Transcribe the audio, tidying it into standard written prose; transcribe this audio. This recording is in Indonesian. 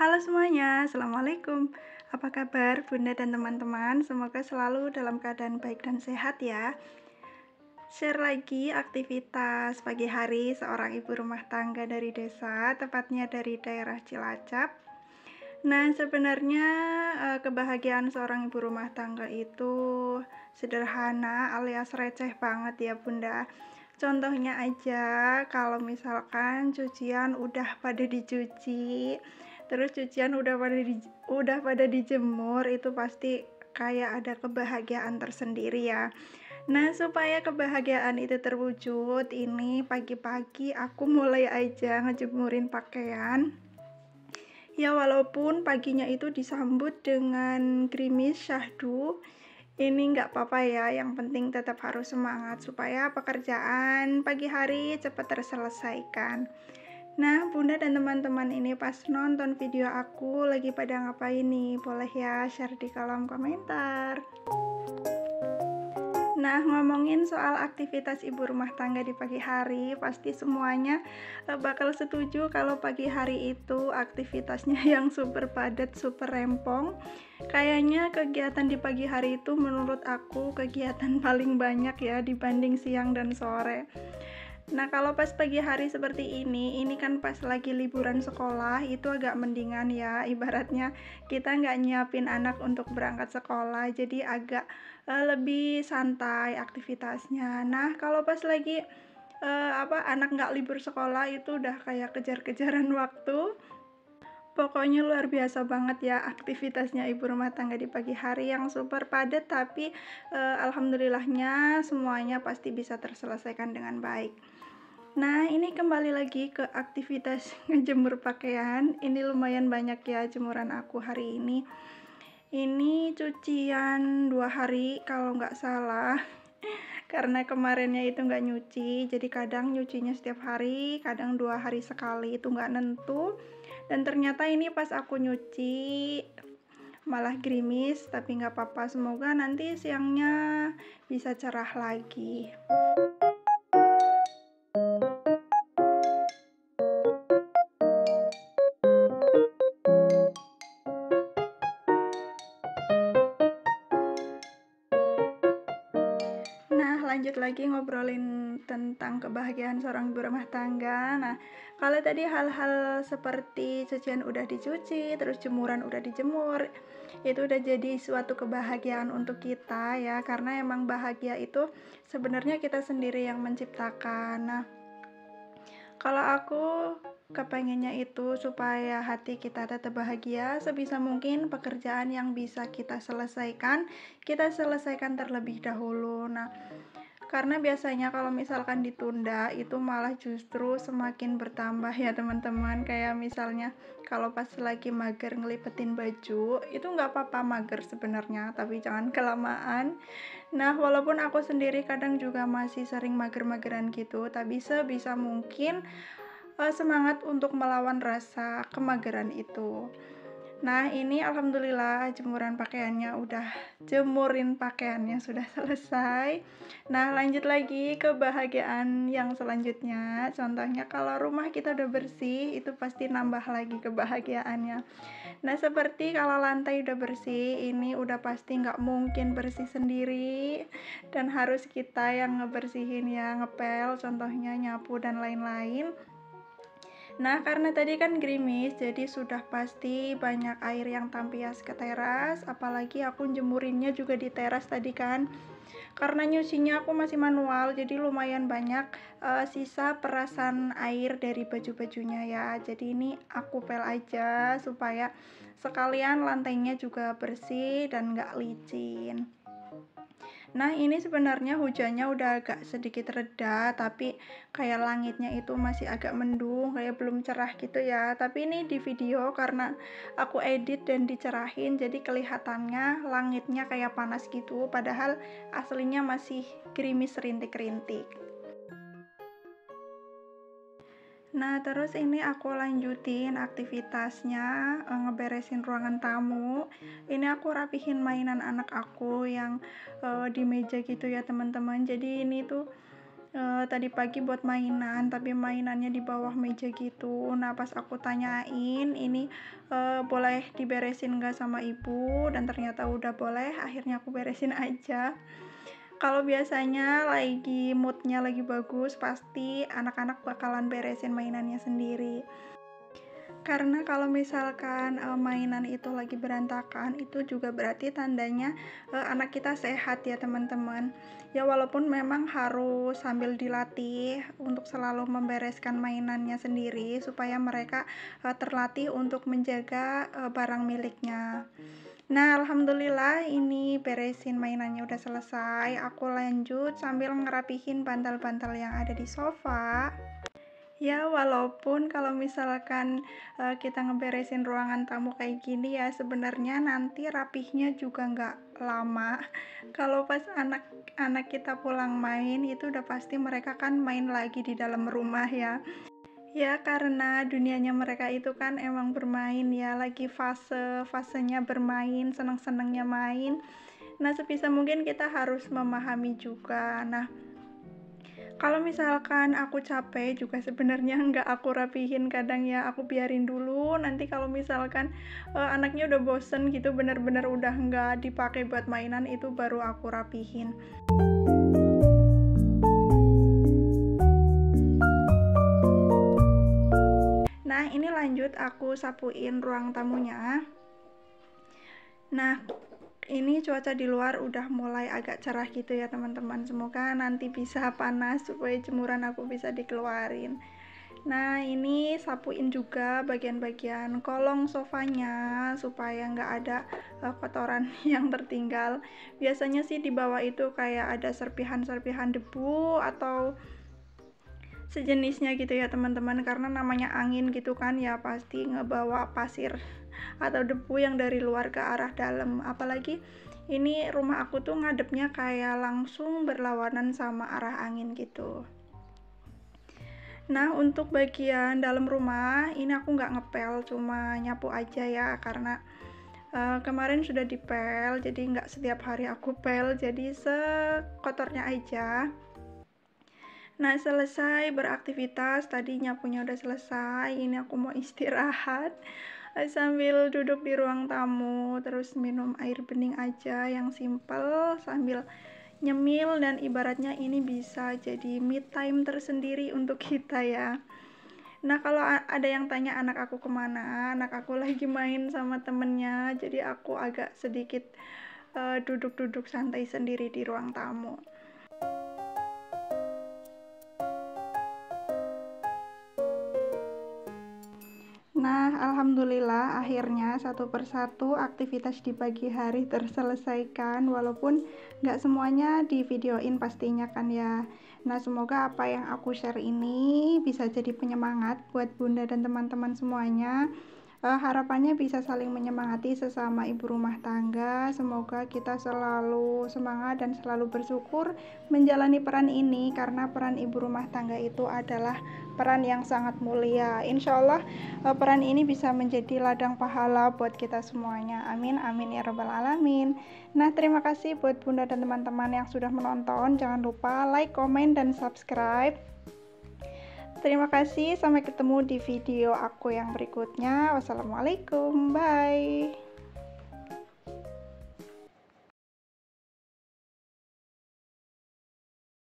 Halo semuanya, Assalamualaikum. Apa kabar Bunda dan teman-teman? Semoga selalu dalam keadaan baik dan sehat ya. Share lagi aktivitas pagi hari seorang ibu rumah tangga dari desa, tepatnya dari daerah Cilacap. Nah, sebenarnya kebahagiaan seorang ibu rumah tangga itu sederhana alias receh banget ya Bunda. Contohnya aja kalau misalkan cucian udah pada dicuci, terus cucian udah pada dijemur, itu pasti kayak ada kebahagiaan tersendiri ya. Nah, supaya kebahagiaan itu terwujud, ini pagi-pagi aku mulai aja ngejemurin pakaian. Ya walaupun paginya itu disambut dengan gerimis syahdu, ini nggak apa-apa ya, yang penting tetap harus semangat supaya pekerjaan pagi hari cepat terselesaikan. Nah, Bunda dan teman-teman ini pas nonton video aku lagi pada ngapain nih? Boleh ya share di kolom komentar. Nah, ngomongin soal aktivitas ibu rumah tangga di pagi hari, pasti semuanya bakal setuju kalau pagi hari itu aktivitasnya yang super padat, super rempong. Kayaknya kegiatan di pagi hari itu menurut aku kegiatan paling banyak ya dibanding siang dan sore. Nah, kalau pas pagi hari seperti ini kan pas lagi liburan sekolah, itu agak mendingan ya, ibaratnya kita nggak nyiapin anak untuk berangkat sekolah, jadi agak lebih santai aktivitasnya. Nah, kalau pas lagi anak nggak libur sekolah itu udah kayak kejar-kejaran waktu. Pokoknya luar biasa banget ya aktivitasnya ibu rumah tangga di pagi hari yang super padat, tapi alhamdulillahnya semuanya pasti bisa terselesaikan dengan baik. Nah, ini kembali lagi ke aktivitas ngejemur pakaian. Ini lumayan banyak ya jemuran aku hari ini. Ini cucian 2 hari kalau nggak salah. Karena kemarinnya itu nggak nyuci, jadi kadang nyucinya setiap hari, kadang 2 hari sekali, itu nggak nentu. Dan ternyata ini pas aku nyuci malah gerimis, tapi nggak apa-apa. Semoga nanti siangnya bisa cerah lagi. Nah, lanjut lagi ngobrolin tentang kebahagiaan seorang ibu rumah tangga. Nah, kalau tadi hal-hal seperti cucian udah dicuci, terus jemuran udah dijemur, itu udah jadi suatu kebahagiaan untuk kita ya, karena emang bahagia itu sebenarnya kita sendiri yang menciptakan. Nah, kalau aku kepengennya itu supaya hati kita tetap bahagia, sebisa mungkin pekerjaan yang bisa kita selesaikan terlebih dahulu. Nah, karena biasanya kalau misalkan ditunda itu malah justru semakin bertambah ya teman-teman. Kayak misalnya kalau pas lagi mager ngelipetin baju, itu nggak apa-apa mager sebenarnya, tapi jangan kelamaan. Nah, walaupun aku sendiri kadang juga masih sering mager-mageran gitu, tapi sebisa mungkin semangat untuk melawan rasa kemageran itu. Nah, ini alhamdulillah jemurin pakaiannya sudah selesai. Nah, lanjut lagi ke kebahagiaan yang selanjutnya. Contohnya kalau rumah kita udah bersih, itu pasti nambah lagi kebahagiaannya. Nah, seperti kalau lantai udah bersih, ini udah pasti nggak mungkin bersih sendiri dan harus kita yang ngebersihin ya, ngepel, contohnya nyapu dan lain-lain. Nah, karena tadi kan gerimis, jadi sudah pasti banyak air yang tampias ke teras, apalagi aku jemurinnya juga di teras tadi kan. Karena nyucinya aku masih manual, jadi lumayan banyak sisa perasan air dari baju-bajunya ya. Jadi ini aku pel aja supaya sekalian lantainya juga bersih dan nggak licin. Nah, ini sebenarnya hujannya udah agak sedikit reda, tapi kayak langitnya itu masih agak mendung, kayak belum cerah gitu ya. Tapi ini di video karena aku edit dan dicerahin, jadi kelihatannya langitnya kayak panas gitu, padahal aslinya masih gerimis rintik-rintik. Nah, terus ini aku lanjutin aktivitasnya, ngeberesin ruangan tamu. Ini aku rapihin mainan anak aku yang di meja gitu ya teman-teman. Jadi ini tuh tadi pagi buat mainan, tapi mainannya di bawah meja gitu. Nah, pas aku tanyain, ini boleh diberesin nggak sama ibu? Dan ternyata udah boleh, akhirnya aku beresin aja. Kalau biasanya lagi moodnya lagi bagus, pasti anak-anak bakalan beresin mainannya sendiri. Karena kalau misalkan mainan itu lagi berantakan, itu juga berarti tandanya anak kita sehat ya teman-teman. Ya walaupun memang harus sambil dilatih untuk selalu membereskan mainannya sendiri supaya mereka terlatih untuk menjaga barang miliknya. Nah, alhamdulillah ini beresin mainannya udah selesai. Aku lanjut sambil ngerapihin bantal-bantal yang ada di sofa. Ya, walaupun kalau misalkan kita ngeberesin ruangan tamu kayak gini ya, sebenarnya nanti rapihnya juga nggak lama. Kalau pas anak-anak kita pulang main, itu udah pasti mereka kan main lagi di dalam rumah ya. Ya, karena dunianya mereka itu kan emang bermain ya, lagi fasenya bermain, seneng-senengnya main. Nah, sebisa mungkin kita harus memahami juga. Nah, kalau misalkan aku capek juga sebenarnya nggak aku rapihin, kadang ya aku biarin dulu, nanti kalau misalkan anaknya udah bosen gitu, bener-bener udah nggak dipakai buat mainan, itu baru aku rapihin. Nah, ini lanjut aku sapuin ruang tamunya. Nah, ini cuaca di luar udah mulai agak cerah gitu ya teman-teman, semoga nanti bisa panas supaya jemuran aku bisa dikeluarin. Nah, ini sapuin juga bagian-bagian kolong sofanya supaya nggak ada kotoran yang tertinggal. Biasanya sih di bawah itu kayak ada serpihan-serpihan debu atau sejenisnya gitu ya teman-teman, karena namanya angin gitu kan ya, pasti ngebawa pasir atau debu yang dari luar ke arah dalam. Apalagi ini rumah aku tuh ngadepnya kayak langsung berlawanan sama arah angin gitu. Nah, untuk bagian dalam rumah ini aku nggak ngepel, cuma nyapu aja ya, karena kemarin sudah dipel, jadi nggak setiap hari aku pel, jadi sekotornya aja. Nah, selesai beraktivitas, tadi nyapunya udah selesai, ini aku mau istirahat sambil duduk di ruang tamu, terus minum air bening aja yang simple sambil nyemil, dan ibaratnya ini bisa jadi me time tersendiri untuk kita ya. Nah, kalau ada yang tanya anak aku kemana, anak aku lagi main sama temennya, jadi aku agak sedikit duduk-duduk santai sendiri di ruang tamu. Nah, alhamdulillah akhirnya satu persatu aktivitas di pagi hari terselesaikan, walaupun nggak semuanya di videoin pastinya kan ya. Nah, semoga apa yang aku share ini bisa jadi penyemangat buat Bunda dan teman-teman semuanya. Harapannya bisa saling menyemangati sesama ibu rumah tangga. Semoga kita selalu semangat dan selalu bersyukur menjalani peran ini, karena peran ibu rumah tangga itu adalah peran yang sangat mulia. Insya Allah peran ini bisa menjadi ladang pahala buat kita semuanya. Amin, amin ya rabbal alamin. Nah, terima kasih buat Bunda dan teman-teman yang sudah menonton. Jangan lupa like, komen, dan subscribe. Terima kasih, sampai ketemu di video aku yang berikutnya. Wassalamualaikum, bye.